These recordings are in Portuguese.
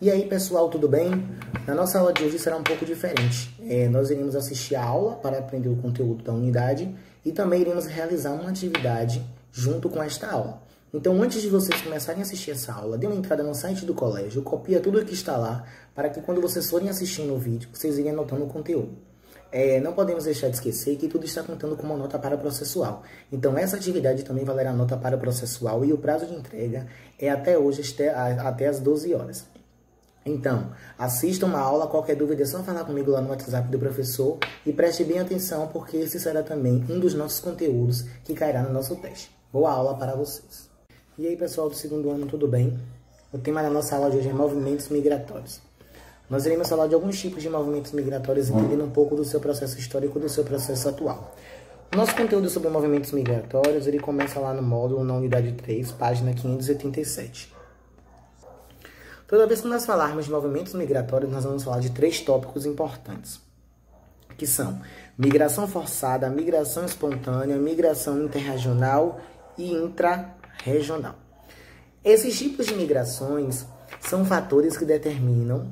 E aí pessoal, tudo bem? Na nossa aula de hoje será um pouco diferente. Nós iremos assistir a aula para aprender o conteúdo da unidade e também iremos realizar uma atividade junto com esta aula. Então, antes de vocês começarem a assistir essa aula, dê uma entrada no site do colégio, copia tudo o que está lá, para que quando vocês forem assistindo o vídeo, vocês irem anotando o conteúdo. Não podemos deixar de esquecer que tudo está contando como nota para processual. Então, essa atividade também valerá nota para processual e o prazo de entrega é até hoje, até às 12 horas. Então, assistam uma aula, qualquer dúvida é só falar comigo lá no WhatsApp do professor e preste bem atenção porque esse será também um dos nossos conteúdos que cairá no nosso teste. Boa aula para vocês! E aí pessoal do segundo ano, tudo bem? O tema da nossa aula de hoje é movimentos migratórios. Nós iremos falar de alguns tipos de movimentos migratórios, entendendo um pouco do seu processo histórico e do seu processo atual. O nosso conteúdo sobre movimentos migratórios, ele começa lá no módulo, na unidade 3, página 587. Toda vez que nós falarmos de movimentos migratórios, nós vamos falar de 3 tópicos importantes, que são migração forçada, migração espontânea, migração interregional e intrarregional. Esses tipos de migrações são fatores que determinam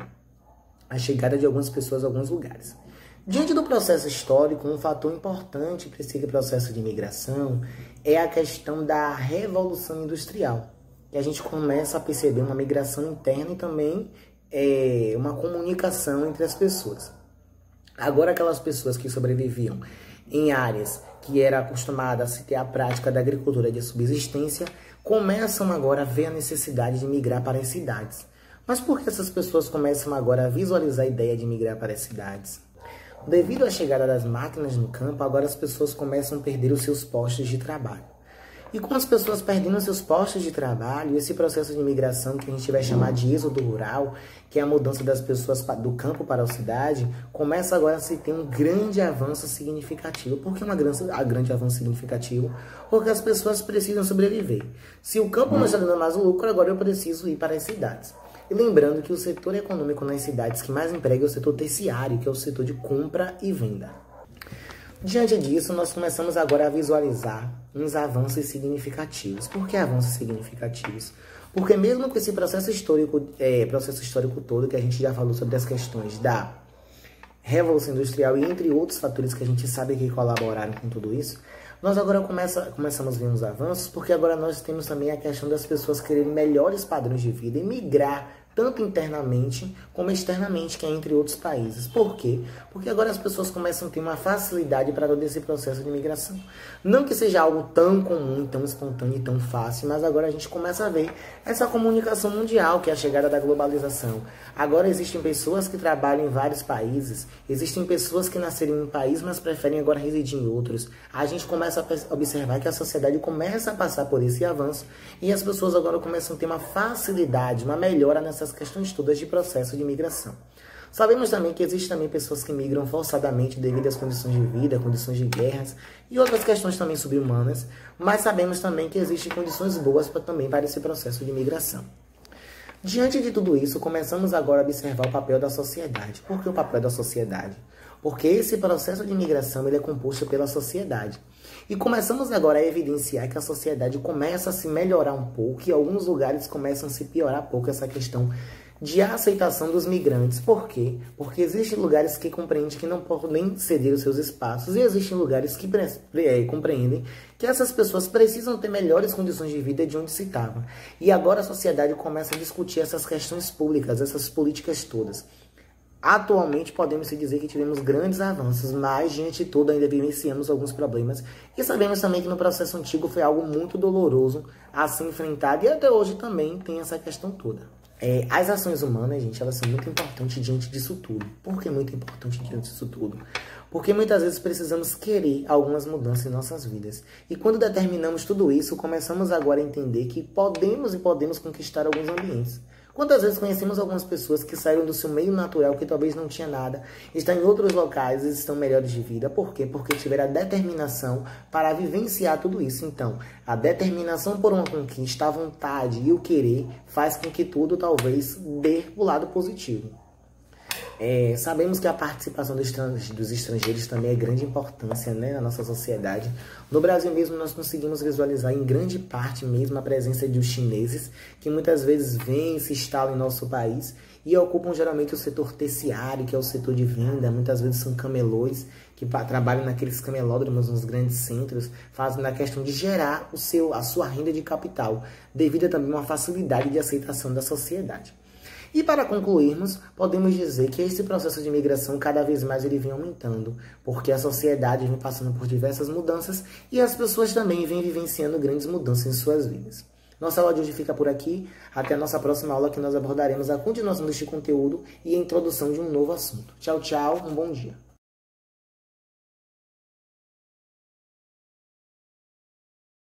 a chegada de algumas pessoas a alguns lugares. Diante do processo histórico, um fator importante para esse processo de migração é a questão da Revolução Industrial. E a gente começa a perceber uma migração interna e também uma comunicação entre as pessoas. Agora, aquelas pessoas que sobreviviam em áreas que era acostumada a se ter a prática da agricultura de subsistência, começam agora a ver a necessidade de migrar para as cidades. Mas por que essas pessoas começam agora a visualizar a ideia de migrar para as cidades? Devido à chegada das máquinas no campo, agora as pessoas começam a perder os seus postos de trabalho. E com as pessoas perdendo seus postos de trabalho, esse processo de migração que a gente vai chamar de êxodo rural, que é a mudança das pessoas do campo para a cidade, começa agora a se ter um grande avanço significativo. Por que um grande avanço significativo? Porque as pessoas precisam sobreviver. Se o campo não está dando mais lucro, agora eu preciso ir para as cidades. E lembrando que o setor econômico nas cidades que mais emprega é o setor terciário, que é o setor de compra e venda. Diante disso, nós começamos agora a visualizar uns avanços significativos. Por que avanços significativos? Porque mesmo com esse processo histórico todo, que a gente já falou sobre as questões da Revolução Industrial e entre outros fatores que a gente sabe que colaboraram com tudo isso, nós agora começamos a ver uns avanços, porque agora nós temos também a questão das pessoas quererem melhores padrões de vida e migrar tanto internamente como externamente, que é entre outros países. Por quê? Porque agora as pessoas começam a ter uma facilidade para todo esse processo de migração. Não que seja algo tão comum, tão espontâneo e tão fácil, mas agora a gente começa a ver essa comunicação mundial, que é a chegada da globalização. Agora existem pessoas que trabalham em vários países, existem pessoas que nasceram em um país, mas preferem agora residir em outros. A gente começa a observar que a sociedade começa a passar por esse avanço e as pessoas agora começam a ter uma facilidade, uma melhora nessas questões todas de processo de migração. Sabemos também que existem também pessoas que migram forçadamente devido às condições de vida, condições de guerras e outras questões também subhumanas, mas sabemos também que existem condições boas para esse processo de migração. Diante de tudo isso, começamos agora a observar o papel da sociedade. Por que o papel da sociedade? Porque esse processo de migração ele é composto pela sociedade. E começamos agora a evidenciar que a sociedade começa a se melhorar um pouco e alguns lugares começam a se piorar um pouco essa questão de aceitação dos migrantes. Por quê? Porque existem lugares que compreendem que não podem ceder os seus espaços e existem lugares que compreendem que essas pessoas precisam ter melhores condições de vida de onde se estavam. E agora a sociedade começa a discutir essas questões públicas, essas políticas todas. Atualmente podemos dizer que tivemos grandes avanços, mas diante de tudo ainda vivenciamos alguns problemas e sabemos também que no processo antigo foi algo muito doloroso a ser enfrentado e até hoje também tem essa questão toda. As ações humanas, gente, elas são muito importantes diante disso tudo. Por que muito importante diante disso tudo? Porque muitas vezes precisamos querer algumas mudanças em nossas vidas. E quando determinamos tudo isso, começamos agora a entender que podemos conquistar alguns ambientes. Quantas vezes conhecemos algumas pessoas que saíram do seu meio natural, que talvez não tinha nada, estão em outros locais e estão melhores de vida. Por quê? Porque tiveram a determinação para vivenciar tudo isso. Então, a determinação por uma conquista, a vontade e o querer faz com que tudo talvez dê o lado positivo. Sabemos que a participação dos estrangeiros também é grande importância, né, na nossa sociedade. No Brasil mesmo, nós conseguimos visualizar em grande parte mesmo a presença dos chineses, que muitas vezes vêm e se instalam em nosso país e ocupam geralmente o setor terciário, que é o setor de venda. Muitas vezes são camelôs, que trabalham naqueles camelódromos nos grandes centros, fazem a questão de gerar a sua renda de capital, devido também a uma facilidade de aceitação da sociedade. E para concluirmos, podemos dizer que esse processo de imigração cada vez mais ele vem aumentando, porque a sociedade vem passando por diversas mudanças e as pessoas também vêm vivenciando grandes mudanças em suas vidas. Nossa aula de hoje fica por aqui, até a nossa próxima aula que nós abordaremos a continuação deste conteúdo e a introdução de um novo assunto. Tchau, tchau, um bom dia.